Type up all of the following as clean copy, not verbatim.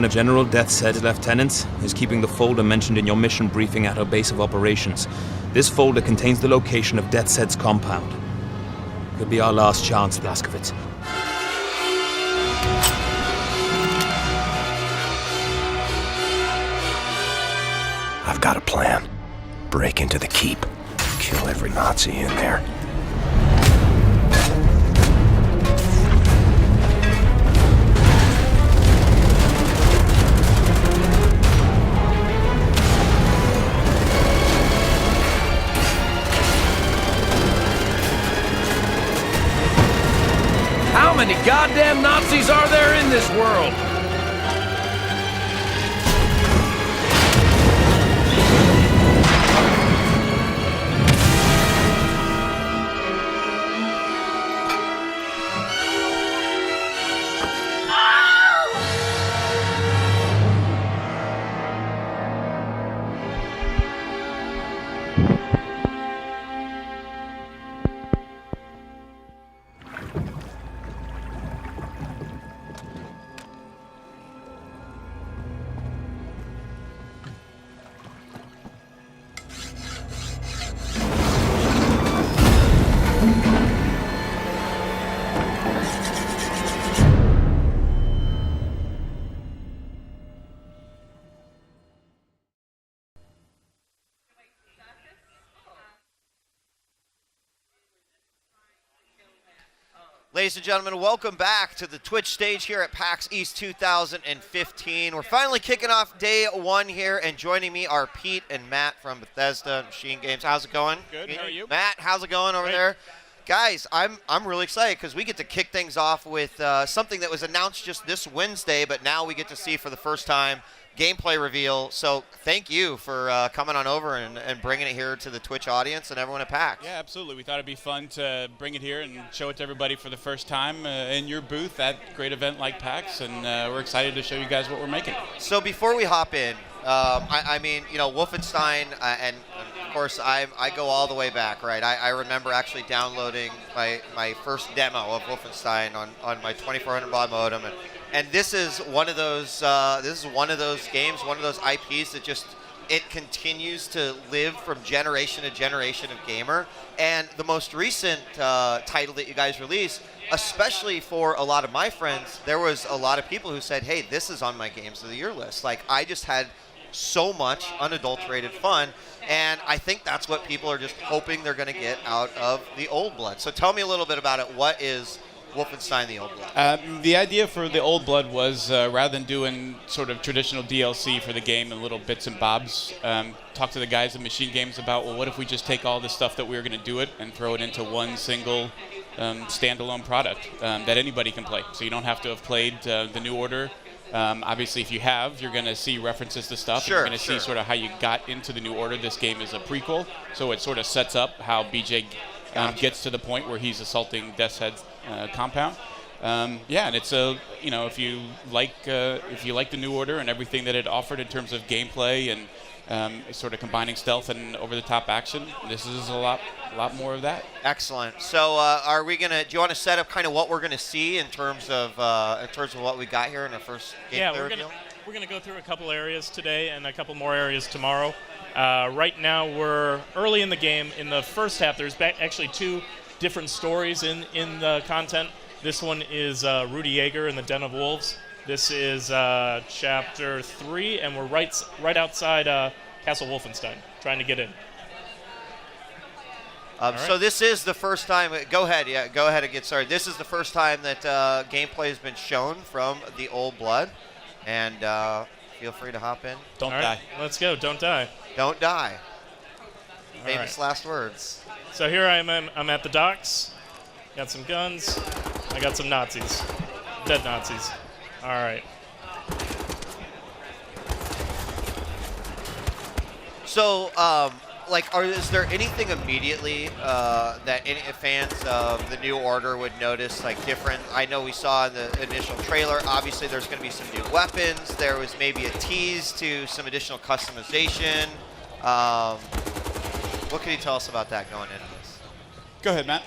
One of General Death's lieutenants is keeping the folder mentioned in your mission briefing at her base of operations. This folder contains the location of Death's compound. Could be our last chance, Blazkowicz. I've got a plan. Break into the keep. Kill every Nazi in there. How many goddamn Nazis are there in this world? Ladies and gentlemen, welcome back to the Twitch stage here at PAX East 2015. We're finally kicking off day one here, and joining me are Pete and Matt from Bethesda MachineGames. How's it going? Good. How are you? Matt, how's it going over there? Guys, I'm really excited because we get to kick things off with something that was announced just this Wednesday, but now we get to see for the first time gameplay reveal. So thank you for coming on over and bringing it here to the Twitch audience and everyone at PAX. Yeah, absolutely. We thought it'd be fun to bring it here and show it to everybody for the first time in your booth at a great event like PAX, and we're excited to show you guys what we're making. So before we hop in, I mean, you know, Wolfenstein, and of course I go all the way back, right? I remember actually downloading my first demo of Wolfenstein on my 2400 baud modem, and this is one of those games, one of those IPs that just it continues to live from generation to generation of gamer. And the most recent title that you guys released, especially for a lot of my friends, there was a lot of people who said, hey, this is on my games of the year list. Like, I just had so much unadulterated fun, and I think that's what people are just hoping they're going to get out of the Old Blood. So tell me a little bit about it. What is Wolfenstein the Old Blood? The idea for the Old Blood was rather than doing sort of traditional DLC for the game and little bits and bobs, talk to the guys at MachineGames about, well, what if we just take all the stuff that we were going to do it and throw it into one single standalone product that anybody can play. So you don't have to have played the New Order. Obviously, if you have, you're going to see references to stuff. Sure, you're going to see sort of how you got into the New Order. This game is a prequel, so it sort of sets up how BJ gets to the point where he's assaulting Death's Head's compound. Yeah, and it's a, you know, if you like the New Order and everything that it offered in terms of gameplay and sort of combining stealth and over-the-top action, this is a lot more of that. Excellent. So, are we gonna? Do you want to set up kind of what we're gonna see in terms of what we got here in our first gameplay reveal? We're gonna go through a couple areas today and a couple more areas tomorrow. Right now, we're early in the game. In the first half, there's actually two different stories in the content. This one is Rudy Yeager and the Den of Wolves. This is chapter 3, and we're right outside Castle Wolfenstein, trying to get in. So this is the first time. Go ahead and get started. This is the first time that gameplay has been shown from the Old Blood, and feel free to hop in. Don't die. Let's go. Don't die. Don't die. All Famous last words. So here I'm at the docks. Got some guns. I got some Nazis. Dead Nazis. All right. So, is there anything immediately that any fans of the New Order would notice, like, different? I know we saw in the initial trailer, obviously there's going to be some new weapons. There was maybe a tease to some additional customization. What can you tell us about that going into this? Go ahead, Matt.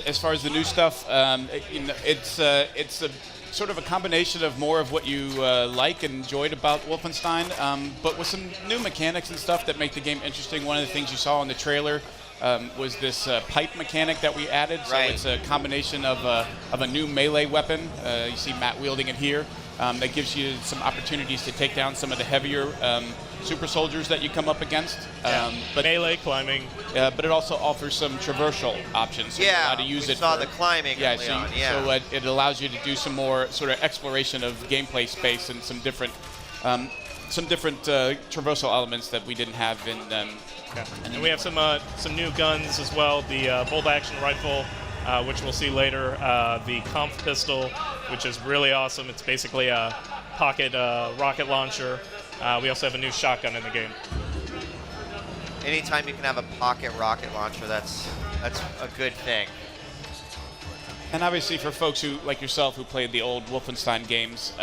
As far as the new stuff, it's a sort of a combination of more of what you like and enjoyed about Wolfenstein, but with some new mechanics and stuff that make the game interesting. One of the things you saw in the trailer was this pipe mechanic that we added. So Right. it's a combination of a new melee weapon. You see Matt wielding it here. That gives you some opportunities to take down some of the heavier super soldiers that you come up against. But Melee, climbing. but it also offers some traversal options. So you're Yeah, allowed to use we it saw for, the climbing Yeah, early so, on, yeah. so it allows you to do some more sort of exploration of gameplay space and some different traversal elements that we didn't have in. And we have some new guns as well. The bolt-action rifle, which we'll see later. The Comp pistol, which is really awesome. It's basically a pocket rocket launcher. We also have a new shotgun in the game. Anytime you can have a pocket rocket launcher, that's a good thing. And obviously for folks who, like yourself, who played the old Wolfenstein games,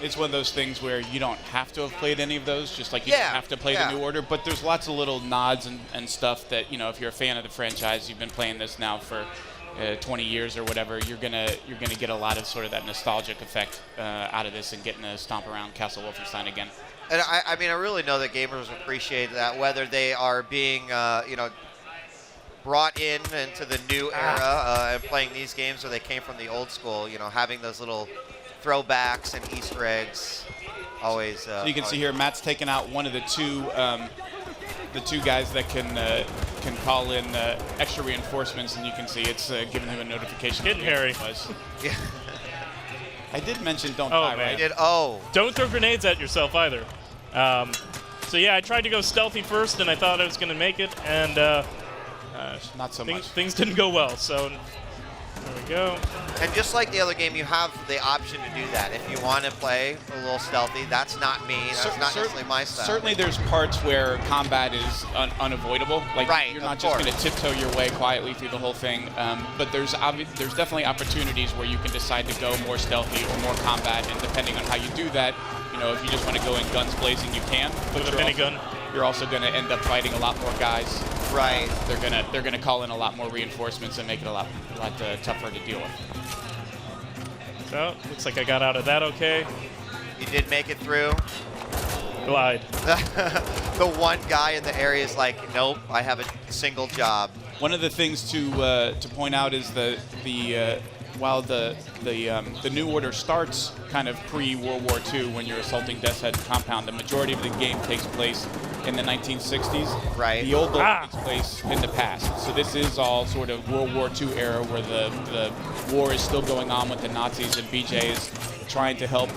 it's one of those things where you don't have to have played any of those, just like you don't have to play the New Order, but there's lots of little nods and stuff that, you know, if you're a fan of the franchise, you've been playing this now for 20 years or whatever, you're gonna get a lot of sort of that nostalgic effect out of this and getting to stomp around Castle Wolfenstein again. And I mean, I really know that gamers appreciate that, whether they are being, brought into the new era and playing these games, or they came from the old school. You know, having those little throwbacks and Easter eggs, always. So you can see here, Matt's taken out one of the two guys that can call in extra reinforcements, and you can see it's giving him a notification. Getting hairy. Yeah. I did mention don't Oh, die, man. right? Don't throw grenades at yourself either. So yeah, I tried to go stealthy first, and I thought I was going to make it, and Not so much. things didn't go well. So there we go. And just like the other game, you have the option to do that. If you want to play a little stealthy, that's not me. That's not necessarily my style. Certainly there's parts where combat is unavoidable. Like, Right, you're of not just course. going to tiptoe your way quietly through the whole thing. But there's definitely opportunities where you can decide to go more stealthy or more combat, and depending on how you do that, you know, if you just want to go in guns blazing, you can. But With a minigun. You're also going to end up fighting a lot more guys. Right. They're gonna call in a lot more reinforcements and make it a lot tougher to deal with. So looks like I got out of that okay. You did make it through. Glide. The one guy in the area is like, nope, I have a single job. One of the things to point out is while the New Order starts kind of pre-World War II when you're assaulting Death's Head compound, the majority of the game takes place in the 1960s. Right. The old takes place in the past. So this is all sort of World War II era where the war is still going on with the Nazis, and BJ is trying to help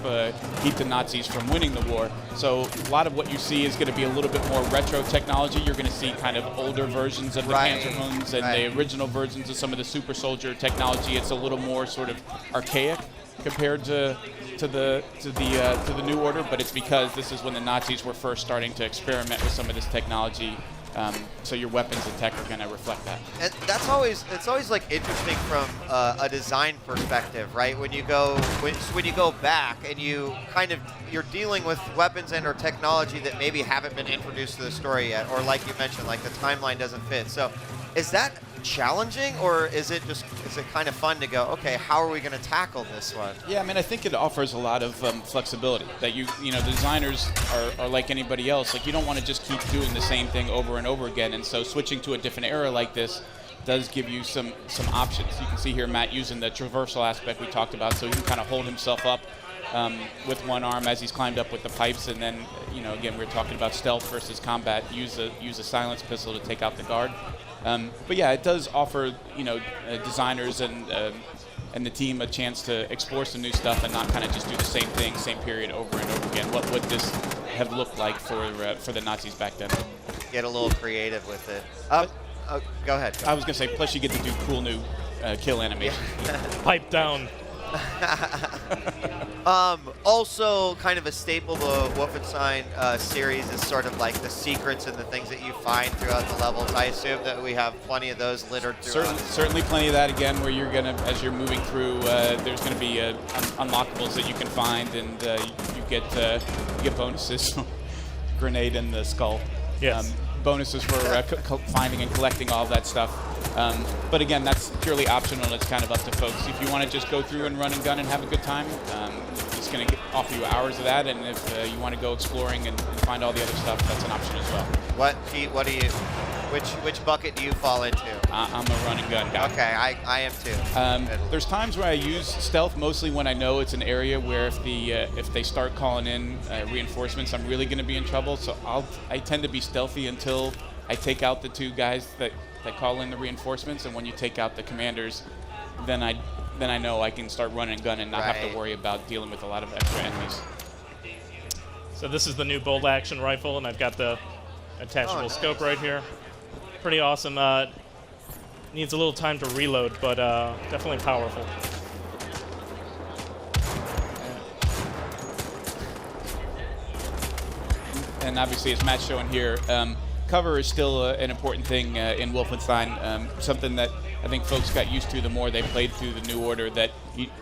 keep the Nazis from winning the war. So a lot of what you see is going to be a little bit more retro technology. You're going to see kind of older versions of the Panzerhunds and the original versions of some of the super soldier technology. It's a little more sort of archaic compared to the New Order, but it's because this is when the Nazis were first starting to experiment with some of this technology. So your weapons and tech are going to reflect that. And it's always like interesting from a design perspective, right? When you go back and you're dealing with weapons and or technology that maybe haven't been introduced to the story yet, or like you mentioned, like the timeline doesn't fit. So is that challenging, or is it kind of fun to go, okay, how are we going to tackle this one? Yeah, I mean, I think it offers a lot of flexibility. That the designers are like anybody else. Like, you don't want to just keep doing the same thing over and over again. And so switching to a different era like this does give you some options. You can see here Matt using the traversal aspect we talked about, so he can kind of hold himself up with one arm as he's climbed up with the pipes, and then, again, we're talking about stealth versus combat. Use a silence pistol to take out the guard. But yeah, it does offer designers and the team a chance to explore some new stuff and not kind of just do the same thing, same period over and over again. What would this have looked like for the Nazis back then? Get a little creative with it. Go ahead. I was gonna say, plus you get to do cool new kill animations. Pipe down. Also, kind of a staple of the Wolfenstein series is sort of like the secrets and the things that you find throughout the levels. I assume that we have plenty of those littered throughout. Certainly plenty of that, again, where you're gonna, as you're moving through, there's gonna be unlockables that you can find, and you get bonuses. Grenade in the skull. Yes. Bonuses for finding and collecting all of that stuff. But again, that's purely optional. It's kind of up to folks. If you want to just go through and run and gun and have a good time, it's going to offer you hours of that. And if you want to go exploring and find all the other stuff, that's an option as well. What do you? Which bucket do you fall into? I'm a run and gun guy. Okay, I am too. There's times where I use stealth, mostly when I know it's an area where if they start calling in reinforcements, I'm really going to be in trouble. So I tend to be stealthy until I take out the 2 guys that call in the reinforcements, and when you take out the commanders, then I know I can start running and gun and not have to worry about dealing with a lot of extra enemies. So this is the new bolt action rifle, and I've got the attachable scope right here. Pretty awesome. Needs a little time to reload, but definitely powerful. And obviously, as Matt's showing here, cover is still an important thing in Wolfenstein. Something that I think folks got used to the more they played through the New Order, that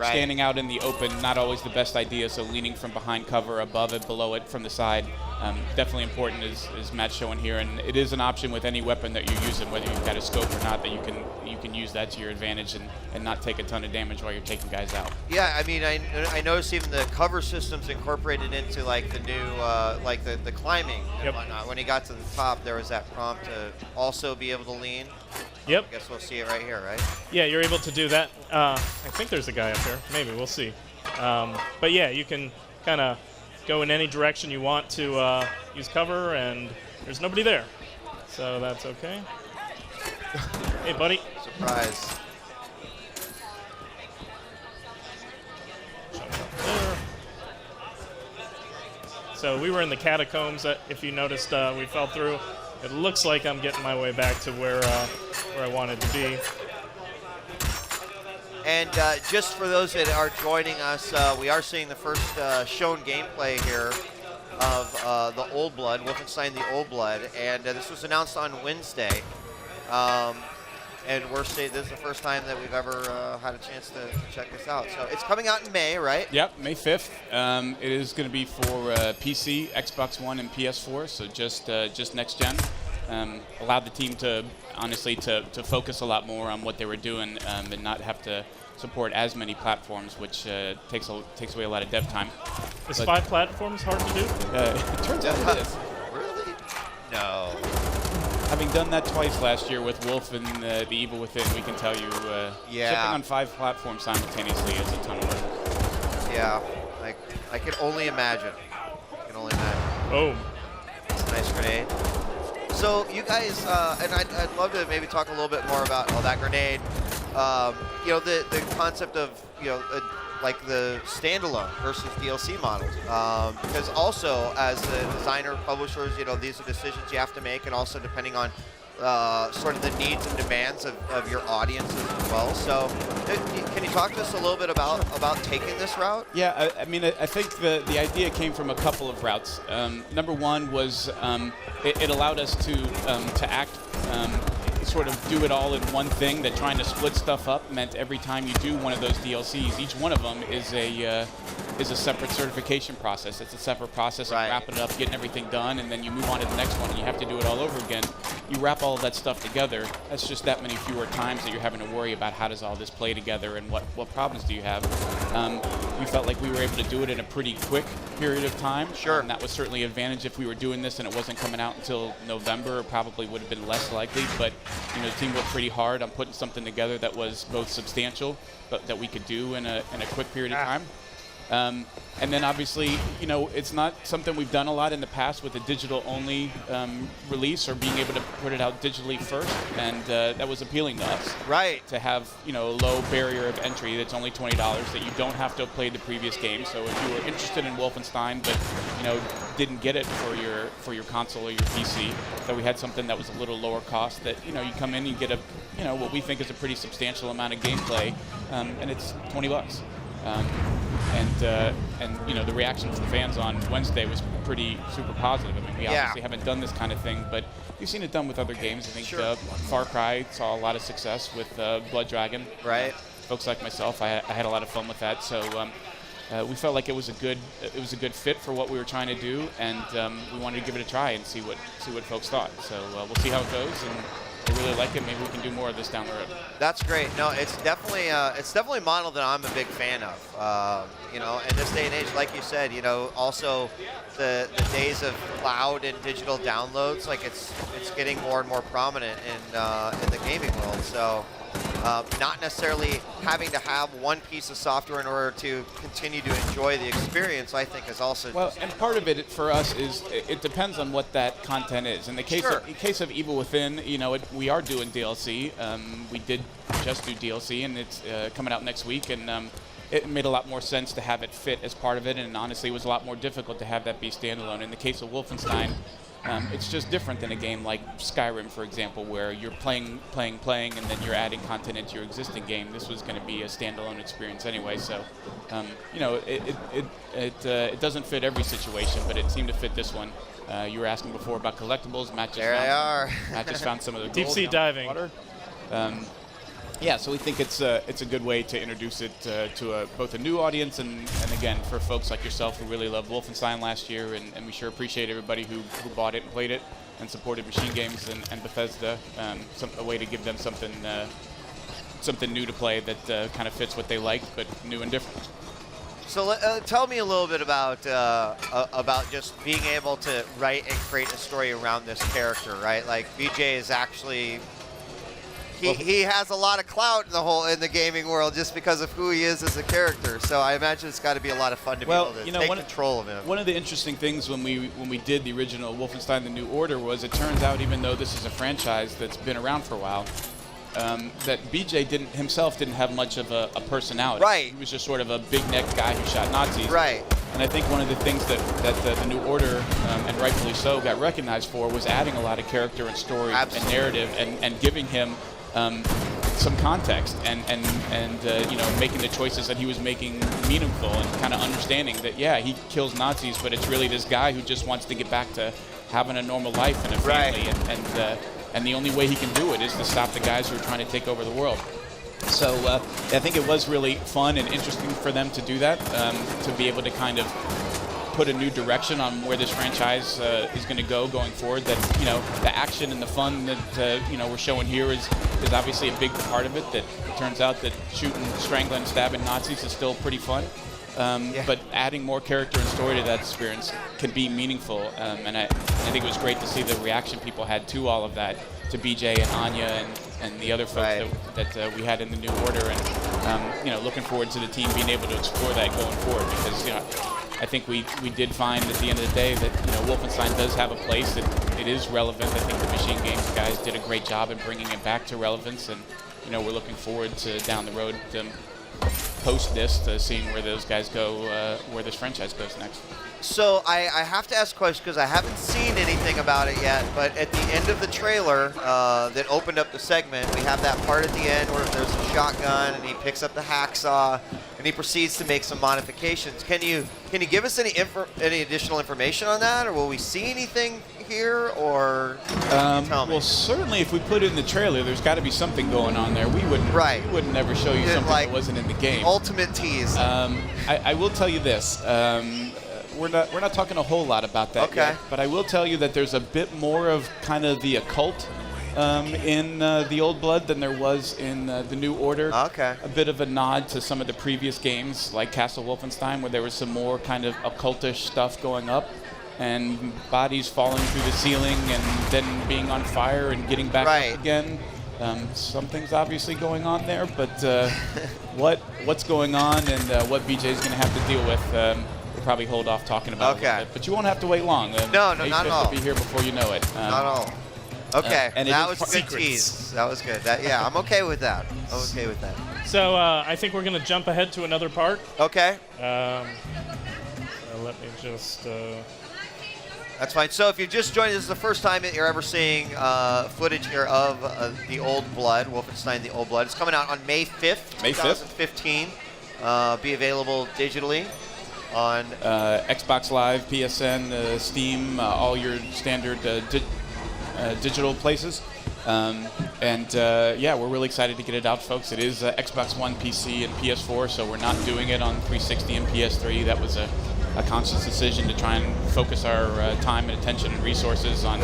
standing out in the open, not always the best idea, so leaning from behind cover, above it, below it, from the side, definitely important, as Matt's showing here. And it is an option with any weapon that you're using, whether you've got a scope or not, that you can use that to your advantage and not take a ton of damage while you're taking guys out. Yeah, I mean, I noticed even the cover system's incorporated into like the new like the climbing and whatnot. When he got to the top, there was that prompt to also be able to lean. Yep. I guess we'll see it right here, right? Yeah, you're able to do that. I think there's a guy up there. Maybe, we'll see. But yeah, you can kind of go in any direction you want to use cover, and there's nobody there. So that's okay. Hey, buddy. Surprise. So we were in the catacombs, if you noticed, we fell through. It looks like I'm getting my way back to where I wanted to be. And just for those that are joining us, we are seeing the first shown gameplay here of the Old Blood, Wolfenstein the Old Blood, and this was announced on Wednesday. And we're saying this is the first time that we've ever had a chance to check this out. So it's coming out in May, right? Yep, May 5th. It is going to be for PC, Xbox One, and PS4, so just next gen. Allowed the team to honestly to focus a lot more on what they were doing and not have to support as many platforms, which takes away a lot of dev time. Is 5 platforms hard to do? It turns out it is. Really? No. Having done that twice last year with Wolf and The Evil Within, we can tell you shipping on 5 platforms simultaneously is a ton of work. Yeah, I can only imagine. Boom. It's a nice grenade. So you guys, and I'd love to maybe talk a little bit more about that grenade. You know, the concept of, you know, like the standalone versus DLC models. Because also, as the designer, publishers, you know, these are decisions you have to make, and also depending on sort of the needs and demands of your audiences as well. So can you talk to us a little bit about taking this route? Yeah, I mean, I think the idea came from a couple of routes. Number one was it allowed us to act sort of do it all in one thing, that trying to split stuff up meant every time you do one of those DLCs, each one of them is a separate certification process. It's a separate process of wrapping it up, getting everything done, and then you move on to the next one and you have to do it all over again. You wrap all of that stuff together, that's just that many fewer times that you're having to worry about how does all this play together and what problems do you have. We felt like we were able to do it in a pretty quick period of time. Sure. And that was certainly an advantage. If we were doing this and it wasn't coming out until November, it probably would have been less likely, but you know, the team worked pretty hard on putting something together that was both substantial, but that we could do in a quick period of time. And then obviously, you know, it's not something we've done a lot in the past with a digital-only release, or being able to put it out digitally first, and that was appealing to us. Right. To have, you know, a low barrier of entry that's only $20, that you don't have to have played the previous game. So if you were interested in Wolfenstein, but you know, didn't get it for your console or your PC, that we had something that was a little lower cost. That, you know, you come in, you get what we think is a pretty substantial amount of gameplay, and it's $20. And you know, the reaction from the fans on Wednesday was pretty super positive. I mean, we obviously haven't done this kind of thing, but you've seen it done with other games. I think Far Cry saw a lot of success with Blood Dragon. Right. Folks like myself, I had a lot of fun with that. So we felt like it was a good fit for what we were trying to do, and we wanted to give it a try and see what folks thought. So we'll see how it goes, they really like it. Maybe we can do more of this down the road. That's great. No, it's definitely a model that I'm a big fan of. You know, in this day and age, like you said, you know, also the days of cloud and digital downloads, like it's getting more and more prominent in the gaming world. So not necessarily having to have one piece of software in order to continue to enjoy the experience, I think, is also well. And part of it for us is it depends on what that content is. In the case of Evil Within, you know, we are doing DLC. We did just do DLC, and it's coming out next week, and it made a lot more sense to have it fit as part of it, and honestly, it was a lot more difficult to have that be standalone. In the case of Wolfenstein, it's just different than a game like Skyrim, for example, where you're playing, and then you're adding content into your existing game. This was going to be a standalone experience anyway, so you know, it doesn't fit every situation, but it seemed to fit this one. You were asking before about collectibles. Matt just found some of the deep sea diving. Water. Yeah, so we think it's a good way to introduce it to both a new audience and again, for folks like yourself who really loved Wolfenstein last year, and we sure appreciate everybody who bought it and played it and supported MachineGames and Bethesda. A way to give them something new to play that kind of fits what they like, but new and different. So tell me a little bit about just being able to write and create a story around this character, right? Like BJ is actually. He has a lot of clout in the gaming world just because of who he is as a character. So I imagine it's got to be a lot of fun to be able to take control of him. One of the interesting things when we did the original Wolfenstein: The New Order was it turns out, even though this is a franchise that's been around for a while, that BJ himself didn't have much of a personality. Right. He was just sort of a big neck guy who shot Nazis. Right. And I think one of the things that the New Order, and rightfully so, got recognized for was adding a lot of character and story and narrative and giving him some context and you know, making the choices that he was making meaningful and kind of understanding that, yeah, he kills Nazis, but it's really this guy who just wants to get back to having a normal life and a family, and the only way he can do it is to stop the guys who are trying to take over the world. So I think it was really fun and interesting for them to do that, to be able to kind of put a new direction on where this franchise is going to go going forward. That, you know, the action and the fun that you know, we're showing here is obviously a big part of it. That it turns out that shooting, strangling, stabbing Nazis is still pretty fun. But adding more character and story to that experience can be meaningful. And I think it was great to see the reaction people had to all of that, to BJ and Anya and the other folks that we had in the New Order. And you know, looking forward to the team being able to explore that going forward, because, you know, I think we did find at the end of the day that, you know, Wolfenstein does have a place, that it is relevant. I think the MachineGames guys did a great job in bringing it back to relevance, and, you know, we're looking forward to down the road post this to seeing where those guys go, where this franchise goes next. So I have to ask a question because I haven't seen anything about it yet, but at the end of the trailer that opened up the segment, we have that part at the end where there's a shotgun and he picks up the hacksaw and he proceeds to make some modifications. Can you give us any additional information on that, or will we see anything here, or tell me? Well, certainly if we put it in the trailer, there's got to be something going on there. We wouldn't ever show you something that wasn't in the game. Ultimate tease. I will tell you this. We're not talking a whole lot about that yet, but I will tell you that there's a bit more of kind of the occult in the Old Blood than there was in the New Order. Okay. A bit of a nod to some of the previous games, like Castle Wolfenstein, where there was some more kind of occultish stuff going up, and bodies falling through the ceiling and then being on fire and getting back up again. Something's obviously going on there, but what's going on and what BJ's going to have to deal with, we'll probably hold off talking about it. But you won't have to wait long. No, not at all. To be here before you know it. Not at all. Okay, and that was a good tease. That was good. Yeah, I'm okay with that. So I think we're going to jump ahead to another part. Okay. Let me just... That's fine. So if you just joined, this is the first time that you're ever seeing footage here of the Old Blood, Wolfenstein: The Old Blood. It's coming out on May 5th, 2015. Be available digitally on Xbox Live, PSN, Steam, all your standard digital places. Yeah, we're really excited to get it out, folks. It is Xbox One, PC, and PS4, so we're not doing it on 360 and PS3. That was a conscious decision to try and focus our time and attention and resources on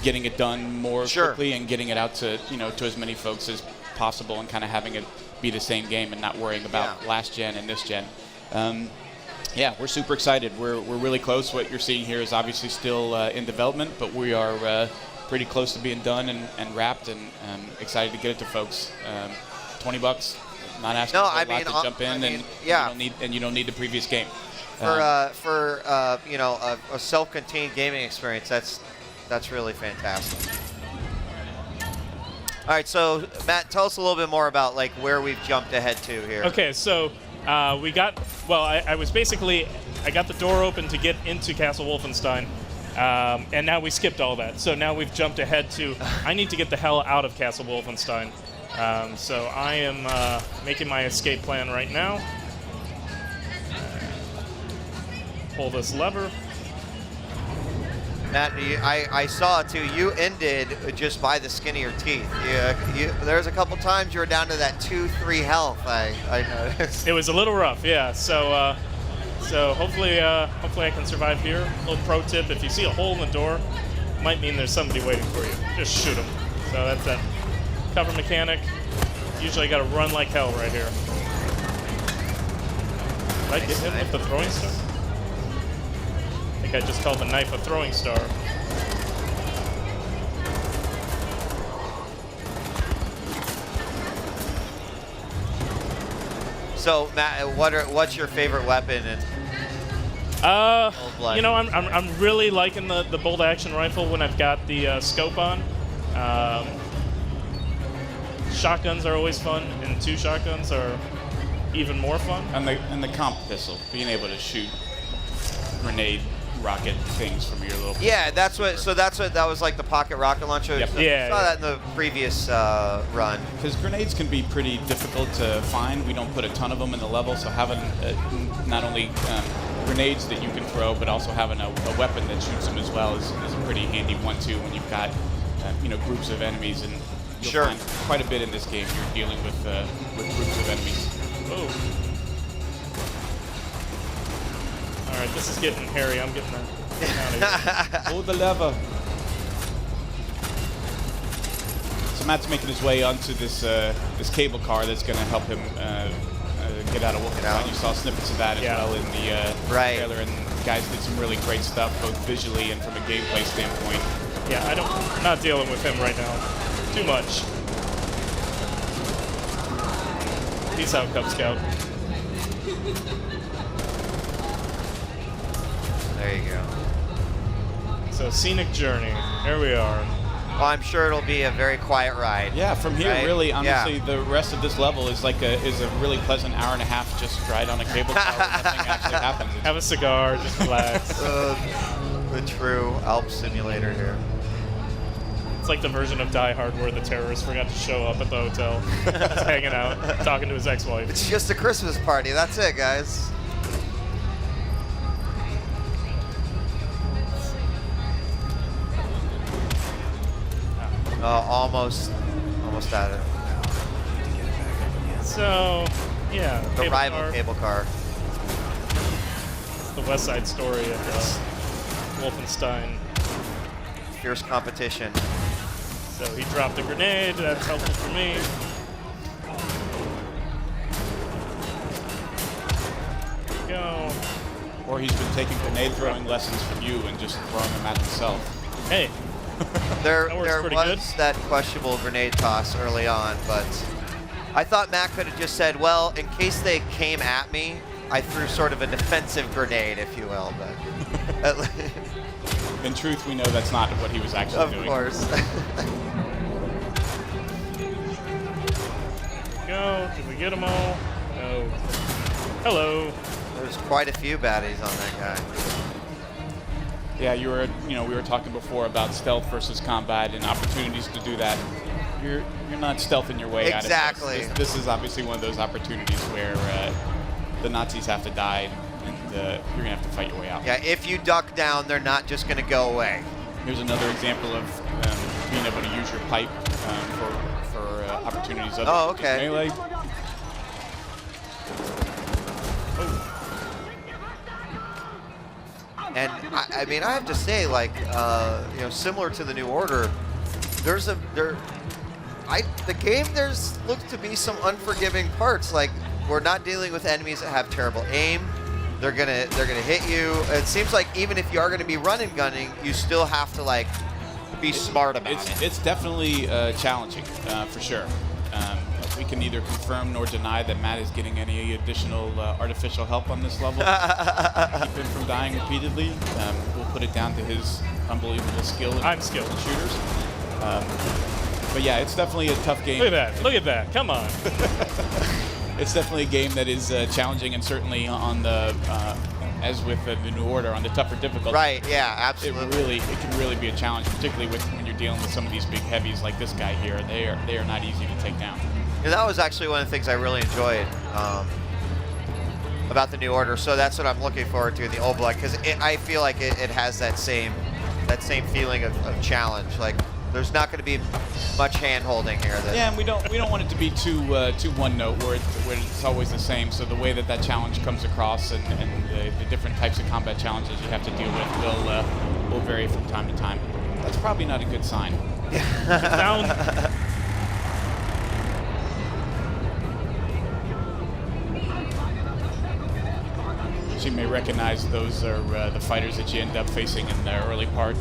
getting it done more Sure. quickly and getting it out to to as many folks as possible, and kind of having it be the same game and not worrying about last gen and this gen. Yeah, we're super excited. We're really close. What you're seeing here is obviously still in development, but we are pretty close to being done and wrapped, and excited to get it to folks. $20, not asking for a lot to jump in, and you don't need the previous game. For a self-contained gaming experience, that's really fantastic. All right, so Matt, tell us a little bit more about like where we've jumped ahead to here. Okay, so I got the door open to get into Castle Wolfenstein, and now we skipped all that. So now we've jumped ahead to I need to get the hell out of Castle Wolfenstein. So I am making my escape plan right now. Pull this lever. Matt, I saw it too. You ended just by the skin of your teeth. There's a couple times you were down to that 2-3 health. I noticed. It was a little rough, yeah. So hopefully I can survive here. A little pro tip: if you see a hole in the door, might mean there's somebody waiting for you. Just shoot them. So that's that. Cover mechanic. Usually I got to run like hell right here. Did I get him with the throwing star? I think I just called the knife a throwing star. So Matt, what's your favorite weapon? I'm really liking the bolt action rifle when I've got the scope on. Shotguns are always fun, and 2 shotguns are even more fun. And the comp pistol, being able to shoot grenade rocket things from your little. Yeah, that was like the pocket rocket launcher. Yep. So Yeah, saw that in the previous run. Because grenades can be pretty difficult to find. We don't put a ton of them in the level, so having not only grenades that you can throw, but also having a weapon that shoots them as well is a pretty handy 1-2 when you've got groups of enemies, and you'll find quite a bit in this game. You're dealing with groups of enemies. Oh. All right, this is getting hairy. I'm getting out of here. Pull the lever. So Matt's making his way onto this cable car that's going to help him get out of Wolfenstein. You saw snippets of that as well in the trailer, and the guys did some really great stuff, both visually and from a gameplay standpoint. Yeah, I'm not dealing with him right now. Too much. Peace out, Cub Scout. There you go. So, scenic journey. Here we are. Well, I'm sure it'll be a very quiet ride. Yeah, from here, right? really, honestly, the rest of this level is a really pleasant hour and a half just ride on a cable car where nothing actually happens. Have a cigar, just relax. The true Alp simulator here. It's like the version of Die Hard where the terrorist forgot to show up at the hotel. Just hanging out, talking to his ex-wife. It's just a Christmas party. That's it, guys. Almost at it. So, yeah. The rival cable car. It's the West Side Story of Wolfenstein. Fierce competition. So he dropped a grenade. That's helpful for me. There we go. Or he's been taking grenade throwing lessons from you and just throwing them at himself. Hey. There pretty was good. that questionable grenade toss early on, but I thought Matt could have just said, well, in case they came at me, I threw sort of a defensive grenade, if you will. But in truth, we know that's not what he was actually doing. Of course. Go. Did we get them all? No. Hello. There's quite a few baddies on that guy. Yeah, we were talking before about stealth versus combat and opportunities to do that. You're not stealthing your way out of this. This is obviously one of those opportunities where the Nazis have to die, and you're gonna have to fight your way out. Yeah, if you duck down, they're not just gonna go away. Here's another example of being able to use your pipe for opportunities. Oh, okay. Melee. And I mean, I have to say, like, you know, similar to the New Order, the game looks to be some unforgiving parts. Like, we're not dealing with enemies that have terrible aim. They're gonna hit you. It seems like even if you are gonna be running gunning, you still have to like be smart about it. It's definitely challenging for sure. We can neither confirm nor deny that Matt is getting any additional artificial help on this level. Keep him from dying repeatedly. We'll put it down to his unbelievable skill. I'm skilled in shooters. But yeah, it's definitely a tough game. Look at that! Look at that! Come on. It's definitely a game that is challenging, and certainly on the, as with the New Order, on the tougher difficulty. Right. Yeah. Absolutely. It can really be a challenge, particularly when you're dealing with some of these big heavies like this guy here. They are not easy to take down. Yeah, that was actually one of the things I really enjoyed about the New Order. So that's what I'm looking forward to in the Old Blood, because I feel like it has that same feeling of challenge. Like, there's not going to be much hand-holding here. Yeah, and we don't want it to be too one note where it's always the same. So the way that challenge comes across and the different types of combat challenges you have to deal with will vary from time to time. That's probably not a good sign. Down. You may recognize those are the fighters that you end up facing in the early part.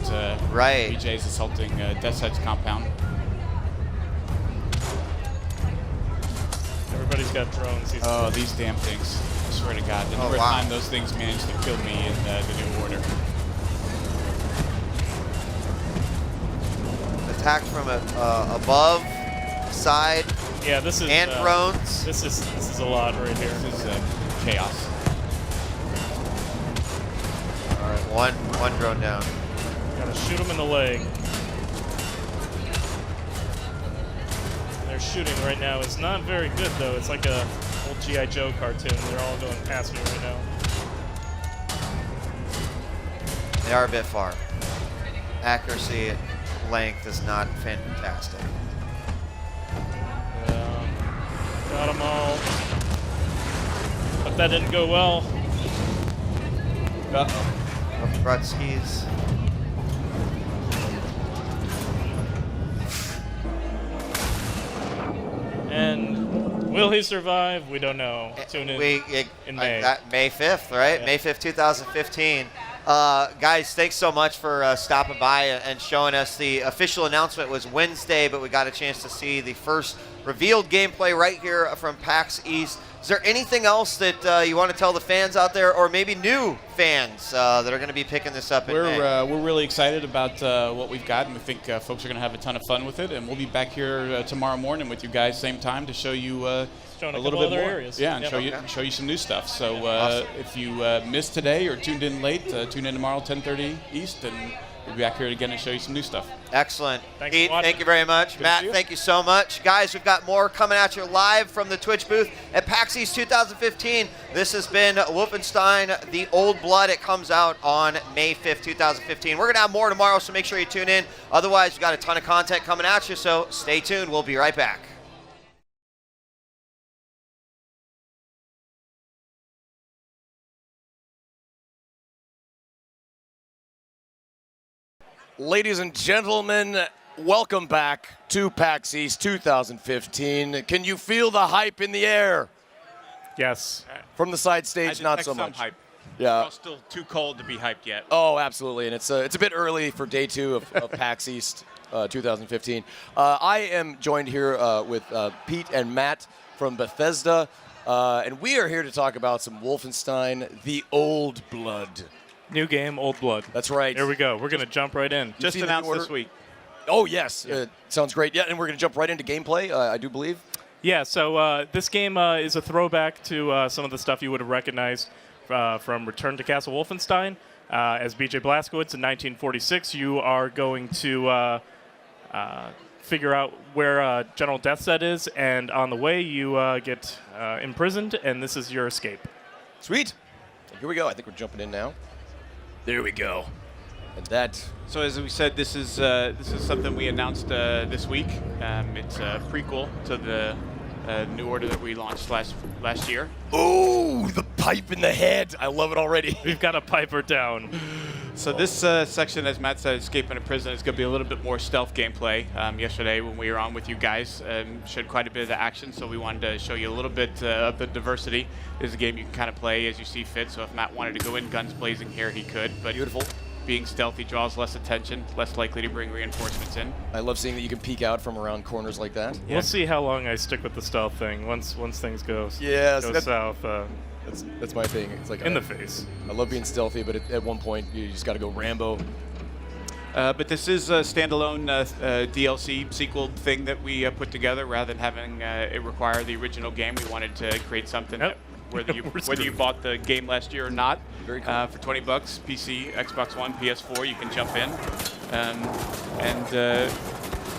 Right. BJ's assaulting Death's Head's compound. Everybody's got drones. Oh, these damn things. I swear to God. The number of time those things managed to kill me in the New Order. Attacks from above, side. Yeah, this is. And drones. This is a lot right here. This is chaos. All right, one drone down. Gotta shoot him in the leg. Their shooting right now is not very good, though. It's like a old G.I. Joe cartoon. They're all going past me right now. They are a bit far. Accuracy, length is not fantastic. Got them all. But that didn't go well. Uh-oh. Brutskis. And will he survive? We don't know. Tune in in May. May 5th, right? Yeah. May 5th, 2015. Guys, thanks so much for stopping by and showing us. The official announcement was Wednesday, but we got a chance to see the first revealed gameplay right here from PAX East. Is there anything else that you want to tell the fans out there, or maybe new fans that are going to be picking this up in May? We're really excited about what we've got, and we think folks are going to have a ton of fun with it. And we'll be back here tomorrow morning with you guys, same time, to show you a little bit more. Areas. Yeah, and show you some new stuff. So awesome. If you missed today or tuned in late, tune in tomorrow 10:30 East, and we'll be back here again and show you some new stuff. Excellent. Thanks Pete, for watching. thank you very much. Matt, thank you so much. Guys, we've got more coming at you live from the Twitch booth at PAX East 2015. This has been Wolfenstein: The Old Blood. It comes out on May 5th, 2015. We're going to have more tomorrow, so make sure you tune in. Otherwise, we've got a ton of content coming at you, so stay tuned. We'll be right back. Ladies and gentlemen, welcome back to PAX East 2015. Can you feel the hype in the air? Yes. From the side stage, not so much. Hype. Yeah. It's still too cold to be hyped yet. Oh, absolutely. And it's a bit early for day 2 of PAX East 2015. I am joined here with Pete and Matt from Bethesda, and we are here to talk about some Wolfenstein: The Old Blood. New game, Old Blood. That's right. Here we go. We're going to jump right in. Just announced this week. Oh, yes. Sounds great. Yeah, and we're going to jump right into gameplay, I do believe. Yeah, so this game is a throwback to some of the stuff you would have recognized from Return to Castle Wolfenstein. As BJ Blazkowicz in 1946, you are going to figure out where General Deathset is, and on the way you get imprisoned, and this is your escape. Sweet. Here we go. I think we're jumping in now. There we go. And that. So as we said, this is something we announced this week. It's a prequel to the New Order that we launched last year. Ooh, the pipe in the head. I love it already. We've got a piper down. So this section, as Matt said, escaping a prison, is going to be a little bit more stealth gameplay. Yesterday, when we were on with you guys, showed quite a bit of the action, so we wanted to show you a little bit of the diversity. This is a game you can kind of play as you see fit, so if Matt wanted to go in guns blazing here, he could. But Beautiful. Being stealthy draws less attention, less likely to bring reinforcements in. I love seeing that you can peek out from around corners like that. We'll see how long I stick with the stealth thing once things go south. That's my thing. It's like In the face. I love being stealthy, but at one point you just got to go Rambo. But this is a standalone DLC sequel thing that we put together rather than having it require the original game. We wanted to create something that whether you bought the game last year or not, Very cool. for $20, PC, Xbox One, PS4, you can jump in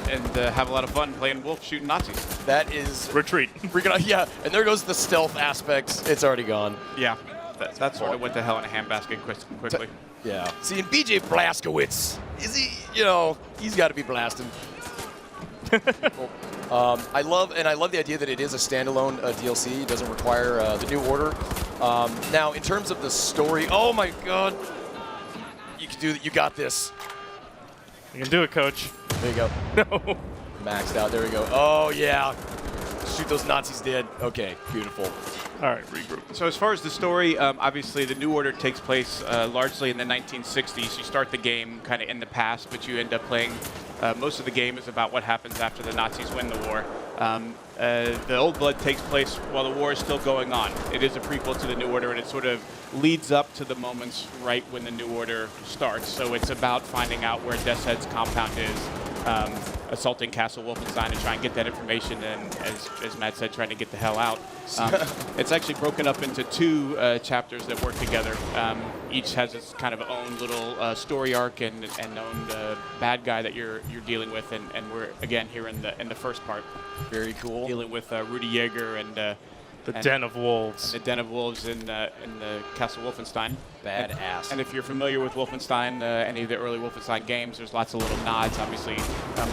and have a lot of fun playing Wolf shooting Nazis. That is Retreat. freaking yeah. And there goes the stealth aspects. It's already gone. Yeah, that sort of went to hell in a handbasket quickly. Yeah. See, and BJ Blazkowicz, is he? You know, he's got to be blasting. I love the idea that it is a standalone DLC. It doesn't require the New Order. Now, in terms of the story, oh my God, you can do that. You got this. You can do it, Coach. There you go. No. Maxed out. There we go. Oh yeah. Shoot those Nazis dead. Okay, beautiful. All right, regroup. So as far as the story, obviously the New Order takes place largely in the 1960s. You start the game kind of in the past, but you end up playing most of the game is about what happens after the Nazis win the war. The Old Blood takes place while the war is still going on. It is a prequel to the New Order, and it sort of leads up to the moments right when the New Order starts. So it's about finding out where Death's Head's compound is, assaulting Castle Wolfenstein and trying to get that information, and as Matt said, trying to get the hell out. It's actually broken up into two chapters that work together. Each has its kind of own little story arc and own bad guy that you're dealing with, and we're again here in the first part. Very cool. Dealing with Rudy Yeager and The Den of Wolves. The Den of Wolves in the Castle Wolfenstein. Badass. And if you're familiar with Wolfenstein, any of the early Wolfenstein games, there's lots of little nods, obviously,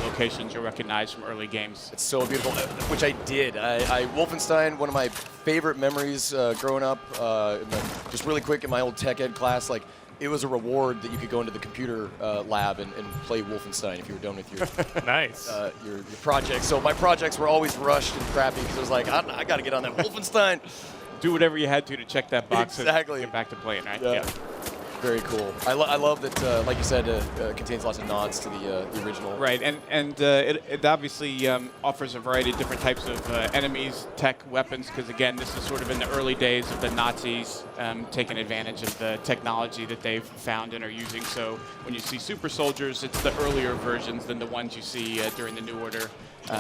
locations you'll recognize from early games. It's so beautiful, which I did. Wolfenstein, one of my favorite memories growing up, just really quick in my old tech ed class, like, it was a reward that you could go into the computer lab and play Wolfenstein if you were done with your Nice. your projects. So my projects were always rushed and crappy because I was like, I got to get on that Wolfenstein. Do whatever you had to check that box Exactly. and get back to playing, right? Yeah. Very cool. I love that, like you said, contains lots of nods to the original. Right, and it obviously offers a variety of different types of enemies, tech, weapons, because again, this is sort of in the early days of the Nazis taking advantage of the technology that they've found and are using. So when you see super soldiers, it's the earlier versions than the ones you see during the New Order.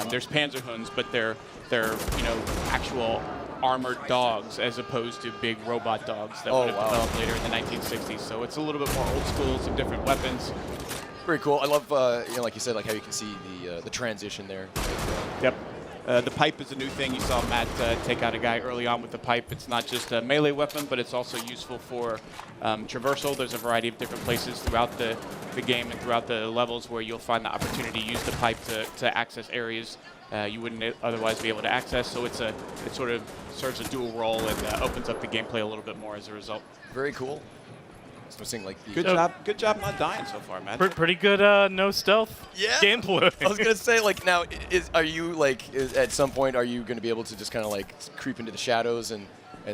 There's Panzerhunds, but they're actual armored dogs as opposed to big robot dogs that would have developed later in the 1960s. So it's a little bit more old school, some different weapons. Very cool. I love, like you said, like how you can see the transition there. Yep. The pipe is a new thing. You saw Matt take out a guy early on with the pipe. It's not just a melee weapon, but it's also useful for traversal. There's a variety of different places throughout the game and throughout the levels where you'll find the opportunity to use the pipe to access areas you wouldn't otherwise be able to access. So it sort of serves a dual role and opens up the gameplay a little bit more as a result. Very cool. So seeing like Good job not dying so far, Matt. Pretty good no stealth gameplay. I was gonna say, like, now are you at some point are you gonna be able to just kind of like creep into the shadows and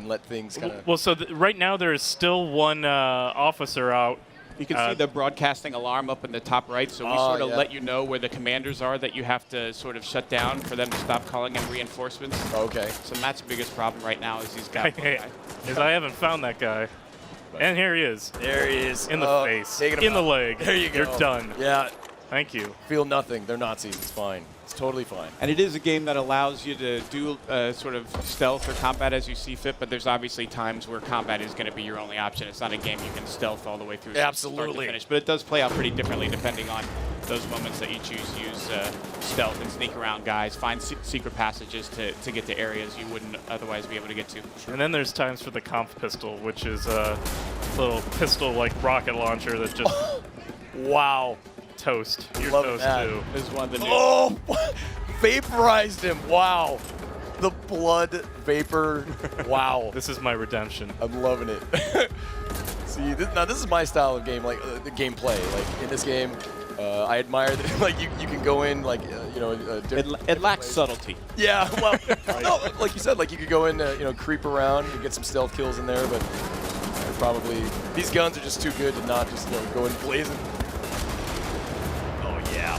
let things kind of? Well, so right now there is still one officer out. You can see the broadcasting alarm up in the top right, so we sort of let you know where the commanders are that you have to sort of shut down for them to stop calling in reinforcements. Okay. So Matt's biggest problem right now is he's got one guy. Is I haven't found that guy. And here he is. There he is. In the face. In the leg. There you go. You're done. Yeah. Thank you. Feel nothing. They're Nazis. It's fine. It's totally fine. And it is a game that allows you to do sort of stealth or combat as you see fit, but there's obviously times where combat is going to be your only option. It's not a game you can stealth all the way through start to finish, but it does play out pretty differently depending on those moments that you choose to use stealth and sneak around guys, find secret passages to get to areas you wouldn't otherwise be able to get to. And then there's times for the comp pistol, which is a little pistol like rocket launcher that just wow. Toast. You're Love toast that. too. This is one of the new. Oh, vaporized him. Wow. The blood vapor. Wow. This is my redemption. I'm loving it. See, now this is my style of game, like the gameplay. Like in this game, I admire that like you can go in like It lacks subtlety. Yeah, well, no, like you said, like you could go in, creep around and get some stealth kills in there, but probably these guns are just too good to not just go in blazing. Oh yeah.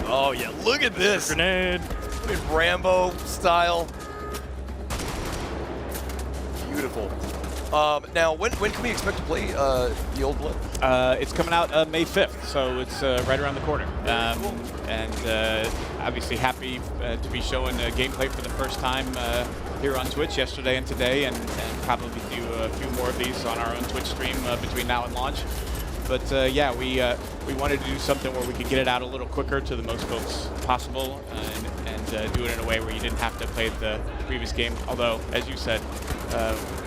Oh yeah, look at this. Grenade. Look at Rambo style. Beautiful. Now, when can we expect to play the Old Blood? It's coming out May 5th, so it's right around the corner. And obviously happy to be showing gameplay for the first time here on Twitch yesterday and today, and probably do a few more of these on our own Twitch stream between now and launch. But yeah, we wanted to do something where we could get it out a little quicker to the most folks possible, and do it in a way where you didn't have to play the previous game. Although, as you said,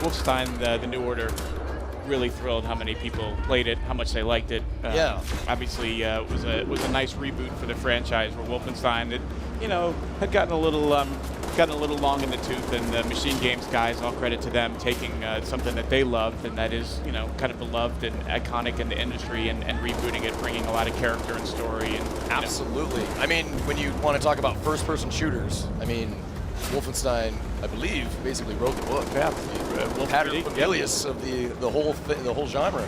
Wolfenstein, the New Order, really thrilled how many people played it, how much they liked it. Yeah. Obviously, it was a nice reboot for the franchise. Where Wolfenstein, had gotten a little long in the tooth, and the MachineGames guys, all credit to them, taking something that they loved and that is, kind of beloved and iconic in the industry, and rebooting it, bringing a lot of character and story. And absolutely. I mean, when you want to talk about first-person shooters, I mean, Wolfenstein, I believe, basically wrote the book. Yeah, the pattern familius of the whole genre,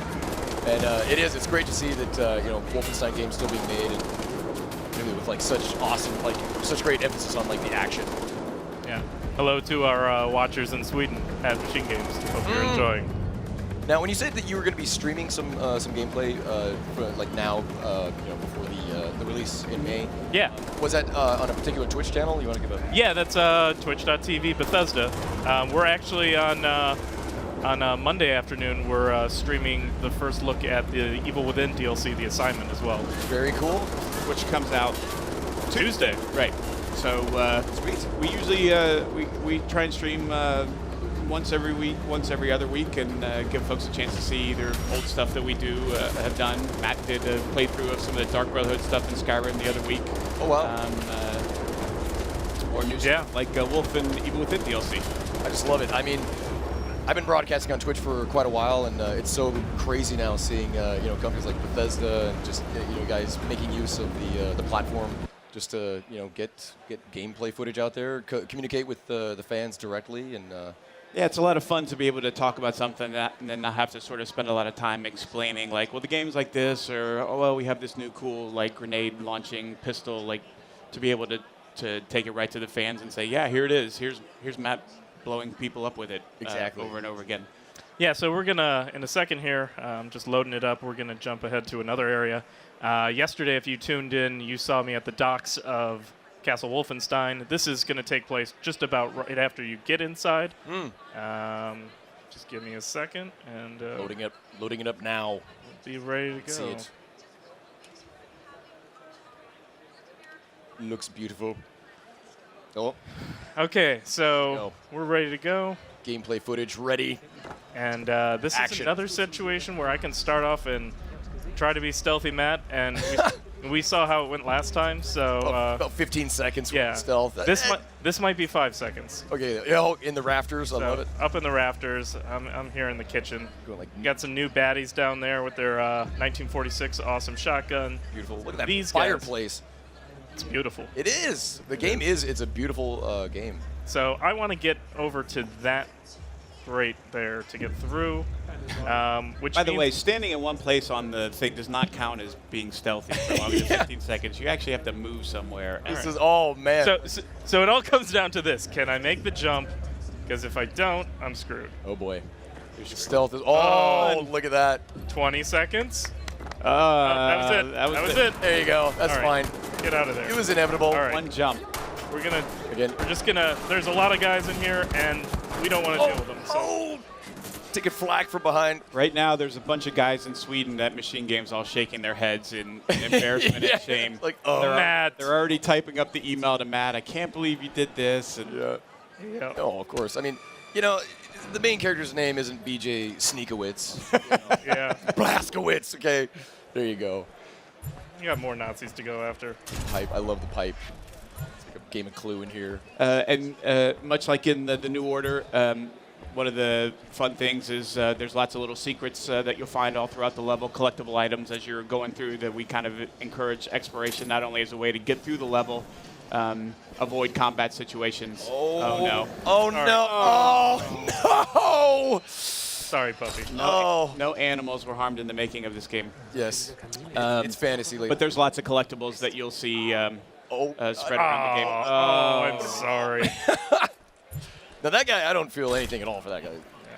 and it's great to see that Wolfenstein games still being made, and really with like such great emphasis on like the action. Yeah. Hello to our watchers in Sweden at MachineGames. Hope you're enjoying. Now, when you said that you were going to be streaming some gameplay, for, like now, before the release in May. Yeah. Was that on a particular Twitch channel? You want to give a? Yeah, that's twitch.tv Bethesda. We're actually on Monday afternoon. We're streaming the first look at the Evil Within DLC, The Assignment, as well. Very cool. Which comes out Tuesday. Right. So sweet. We usually we try and stream once every week, once every other week, and give folks a chance to see either old stuff that we have done. Matt did a playthrough of some of the Dark Brotherhood stuff in Skyrim the other week. Oh wow. Or new stuff like Wolf and Evil Within DLC. I just love it. I mean, I've been broadcasting on Twitch for quite a while, and it's so crazy now seeing companies like Bethesda and just guys making use of the platform just to get gameplay footage out there, communicate with the fans directly, and yeah, it's a lot of fun to be able to talk about something and then not have to sort of spend a lot of time explaining, like, well, the game's like this, or, oh, well, we have this new cool, like, grenade launching pistol, like, to be able to take it right to the fans and say, yeah, here it is. Here's Matt blowing people up with it exactly over and over again. Yeah, so we're gonna, in a second here, just loading it up, we're gonna jump ahead to another area. Yesterday, if you tuned in, you saw me at the docks of Castle Wolfenstein. This is going to take place just about right after you get inside. Just give me a second, and loading it up now. Be ready to go. See it. Looks beautiful. Oh. Okay, so we're ready to go. Gameplay footage ready. And this is another situation where I can start off and try to be stealthy, Matt, and we saw how it went last time. So about 15 seconds. Yeah. With stealth. This might be 5 seconds. Okay. In the rafters. I love it. Up in the rafters. I'm here in the kitchen. Got some new baddies down there with their 1946 awesome shotgun. Beautiful. Look at that These fireplace. Guys, it's beautiful. It is. The game is. It's a beautiful game. So I want to get over to that right there to get through. Which By the way, standing in one place on the thing does not count as being stealthy for longer than 15 seconds. You actually have to move somewhere. This is, oh, man. So it all comes down to this. Can I make the jump? Because if I don't, I'm screwed. Oh, boy. Stealth is, oh, look at that. 20 seconds. That was it. That was it. There you go. That's fine. Get out of there. It was inevitable. All right. One jump. We're just gonna, there's a lot of guys in here, and we don't want to deal with them. So. Taking flak from behind. Right now, there's a bunch of guys in Sweden at MachineGames all shaking their heads in embarrassment and shame. Like, oh, Matt. They're already typing up the email to Matt. I can't believe you did this. And yeah. Oh, of course. I mean, the main character's name isn't BJ Sneakowitz. Yeah. Blaskowitz. Okay. There you go. You got more Nazis to go after. Pipe. I love the pipe. It's like a game of Clue in here. And much like in the New Order, one of the fun things is there's lots of little secrets that you'll find all throughout the level, collectible items as you're going through that we kind of encourage exploration, not only as a way to get through the level, avoid combat situations. Oh no. Oh no. Oh no. Sorry, puppy. No animals were harmed in the making of this game. Yes. It's fantasy. But there's lots of collectibles that you'll see spread around the game. Oh, I'm sorry. Now that guy, I don't feel anything at all for that guy.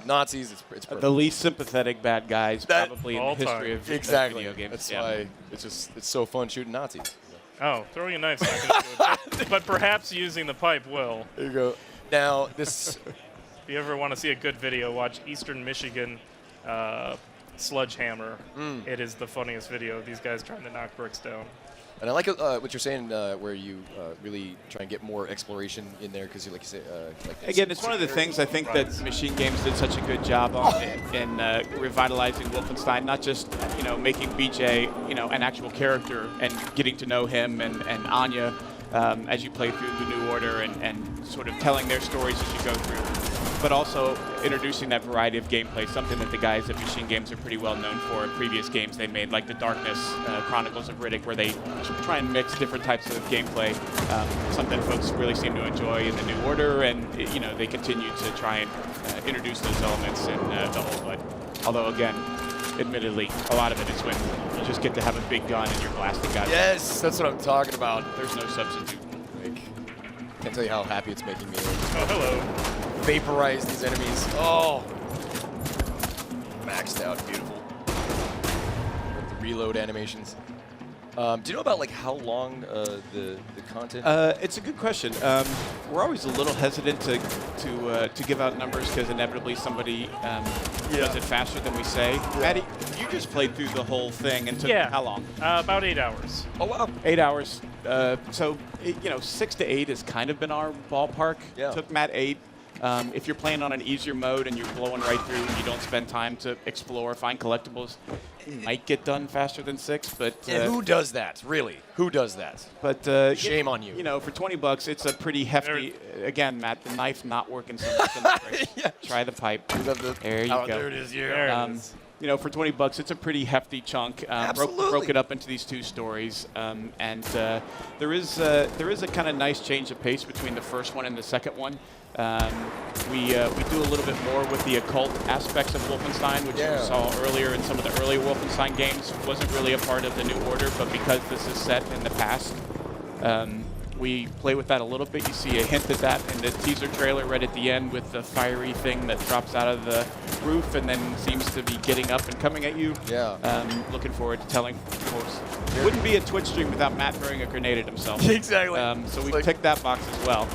Nazis, it's perfect. The least sympathetic bad guys probably in the history of video games. That's why it's so fun shooting Nazis. Oh, throwing a knife's not going to do it. But perhaps using the pipe will. There you go. Now, this... If you ever want to see a good video, watch Eastern Michigan Sledgehammer. It is the funniest video of these guys trying to knock bricks down. And I like what you're saying, where you really try and get more exploration in there, because, like you say, again, it's one of the things I think that MachineGames did such a good job on in revitalizing Wolfenstein. Not just making BJ an actual character and getting to know him and Anya as you play through the New Order and sort of telling their stories as you go through, but also introducing that variety of gameplay, something that the guys at MachineGames are pretty well known for in previous games they made, like the Darkness Chronicles of Riddick, where they try and mix different types of gameplay, something folks really seem to enjoy in the New Order, and they continue to try and introduce those elements in the whole. But although, again, admittedly, a lot of it is when you just get to have a big gun and you're blasting guys. Yes, that's what I'm talking about. There's no substitute. Can't tell you how happy it's making me. Oh, hello. Vaporize these enemies. Oh. Maxed out. Beautiful. With the reload animations. Do you know about how long the content? It's a good question. We're always a little hesitant to give out numbers because inevitably somebody does it faster than we say. Yeah. Maddie, you just played through the whole thing and took how long? About 8 hours. Oh wow, 8 hours. So 6 to 8 has kind of been our ballpark. Yeah. Took Matt 8. If you're playing on an easier mode and you're blowing right through and you don't spend time to explore, find collectibles, it might get done faster than 6. But who does that? Really? Who does that? But shame on you. For $20, it's a pretty hefty. Again, Matt, the knife not working so much in the break. Yeah. Try the pipe. There you go. There it is. Yeah. There it is. For $20, it's a pretty hefty chunk. Broke it up into these 2 stories, and there is a kind of nice change of pace between the first one and the second one. We do a little bit more with the occult aspects of Wolfenstein, which you saw earlier in some of the early Wolfenstein games. Wasn't really a part of the New Order, but because this is set in the past, we play with that a little bit. You see a hint at that in the teaser trailer right at the end with the fiery thing that drops out of the roof and then seems to be getting up and coming at you. Yeah. Looking forward to telling folks. Wouldn't be a Twitch stream without Matt throwing a grenade at himself. Exactly. So we've ticked that box as well.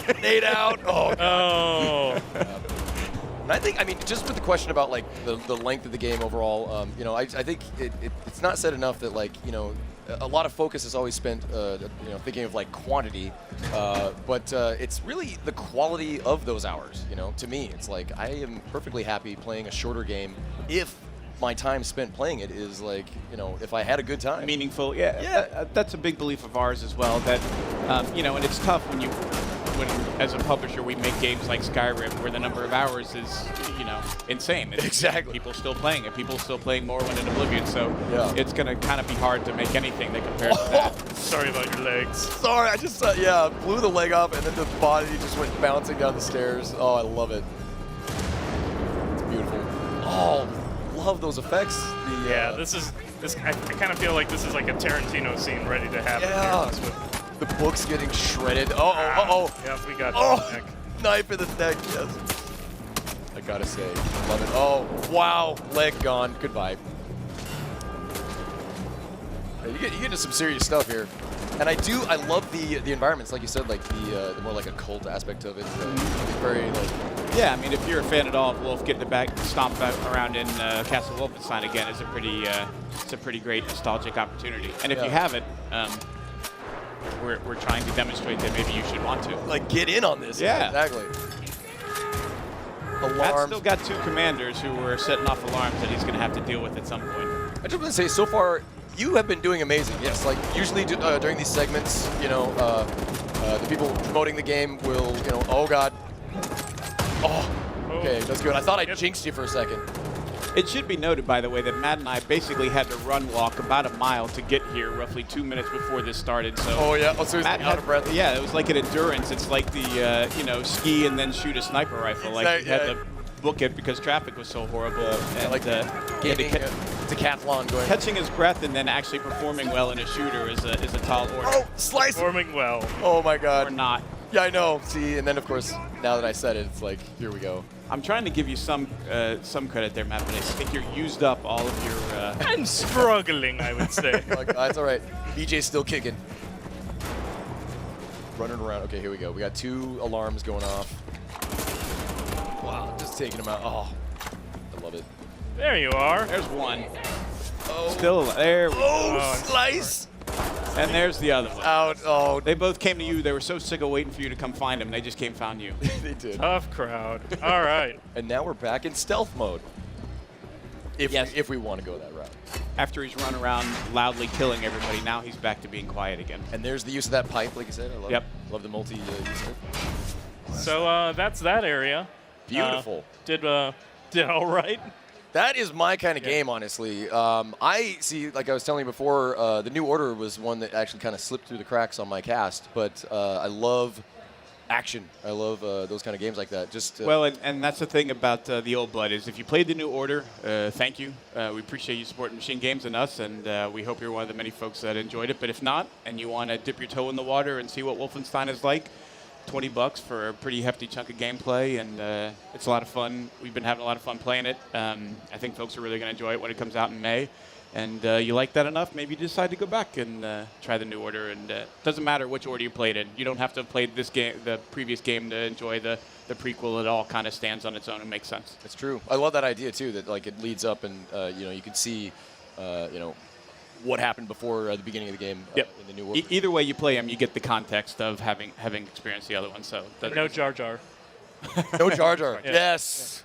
Grenade out. Oh, God. Oh. And I think, just with the question about the length of the game overall, I think it's not said enough that a lot of focus is always spent, thinking of quantity, but it's really the quality of those hours. To me, it's I am perfectly happy playing a shorter game if my time spent playing it is if I had a good time. Meaningful, yeah. That's a big belief of ours as well. That and it's tough when as a publisher we make games like Skyrim where the number of hours is insane. Exactly. People still playing it. People still playing Morrowind and Oblivion. So it's going to kind of be hard to make anything that compares to that. Sorry about your legs. Sorry, I just blew the leg off and then the body just went bouncing down the stairs. Oh, I love it. It's beautiful. Oh, love those effects. I kind of feel like this is like a Tarantino scene ready to happen. Yeah. The book's getting shredded. Uh-oh. Yep, we got neck. Knife in the neck, yes. I gotta say, love it. Oh, wow. Leg gone. Goodbye. You get into some serious stuff here. And I love the environments, like you said, the more occult aspect of it. It's very Yeah, if you're a fan at all of Wolf, getting to stomp around in Castle Wolfenstein again is a pretty great nostalgic opportunity. And if you haven't, we're trying to demonstrate that maybe you should want to. Get in on this. Yeah. Exactly. Alarms. Matt's still got 2 commanders who were setting off alarms that he's going to have to deal with at some point. I just want to say, so far, you have been doing amazing. Yes, usually during these segments, the people promoting the game will, oh God. Oh, Okay, that's good. I thought I jinxed you for a second. It should be noted, by the way, that Matt and I basically had to walk about a mile to get here roughly 2 minutes before this started. So Oh, yeah. Oh, so he's Matt out of breath. Yeah, it was like an endurance. It's like the, ski and then shoot a sniper rifle. Like you had to book it because traffic was so horrible. And, like getting a decathlon going. catching his breath and then actually performing well in a shooter is a tall order. Oh, slice! Performing well. Oh, my God. Or not. Yeah, I know. See, and then, of course, now that I said it, it's like, here we go. I'm trying to give you some credit there, Matt, but I think you're used up all of your... I'm struggling, I would say. It's all right. BJ's still kicking. Running around. Okay, here we go. We got 2 alarms going off. Wow, just taking them out. Oh, I love it. There you are. There's one. Oh. Still there. Oh, slice! And there's the other one. Out. Oh, They both came to you. They were so sick of waiting for you to come find them. They just came found you. they did. Tough crowd. All right. And now we're back in stealth mode. Yes. If we want to go that route. After he's run around loudly killing everybody, now he's back to being quiet again. And there's the use of that pipe, like you said. I love Yep. it. Love the multi use of it. So that's that area. Beautiful. Did all right. That is my kind of game, honestly. I see, like I was telling you before, the New Order was one that actually kind of slipped through the cracks on my cast. But I love action. I love those kind of games like that. Just Well, and that's the thing about the Old Blood is if you played the New Order, thank you. We appreciate you supporting MachineGames and us, and we hope you're one of the many folks that enjoyed it. But if not, and you want to dip your toe in the water and see what Wolfenstein is like, $20 for a pretty hefty chunk of gameplay, and it's a lot of fun. We've been having a lot of fun playing it. I think folks are really going to enjoy it when it comes out in May. And you like that enough, maybe you decide to go back and try the New Order. And it doesn't matter which order you played in. You don't have to have played this game, the previous game, to enjoy the prequel. It all kind of stands on its own and makes sense. It's true. I love that idea too. That like it leads up, and you can see, what happened before the beginning of the game Yep. in the New Order. Either way you play them, you get the context of having experienced the other one. So No Jar Jar. No Jar Jar. Yeah. Yes.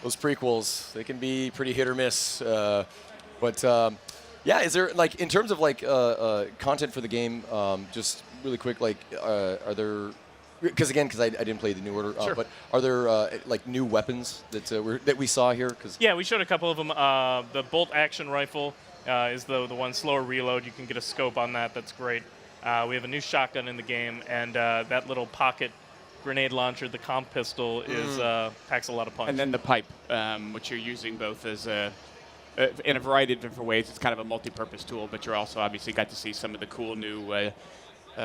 Those prequels, they can be pretty hit or miss. But is there, like, in terms of, like, content for the game, just really quick, like, are there, because I didn't play the New Order, Sure. but are there, like, new weapons that we saw here? Cause Yeah, we showed a couple of them. The bolt action rifle is the one slower reload. You can get a scope on that. That's great. We have a new shotgun in the game, and that little pocket grenade launcher, the comp pistol, is packs a lot of punch. And then the pipe, which you're using both as in a variety of different ways. It's kind of a multi-purpose tool, but you're also obviously got to see some of the cool new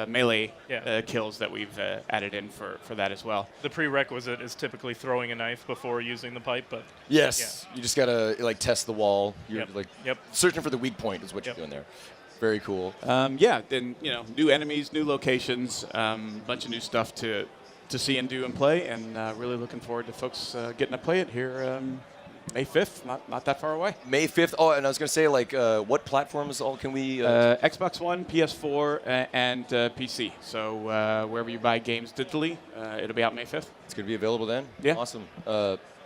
melee kills that we've added in for that as well. The prerequisite is typically throwing a knife before using the pipe, but yes, you just gotta like test the wall. You're Yep. searching for the weak point is what you're doing there. Very cool. Then new enemies, new locations, bunch of new stuff to see and do and play, and really looking forward to folks getting to play it here May 5th, not that far away. May 5th. Oh, and I was going to say, like, what platforms all can we? Xbox One, PS4, and PC. So wherever you buy games digitally, it'll be out May 5th. It's going to be available then? Yeah. Awesome.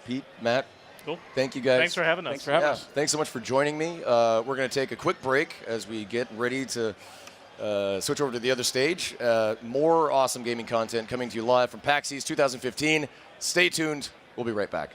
Pete, Matt. Cool. Thank you guys. Thanks for having us. Thanks for having us. Thanks so much for joining me. We're going to take a quick break as we get ready to switch over to the other stage. More awesome gaming content coming to you live from PAX East 2015. Stay tuned. We'll be right back.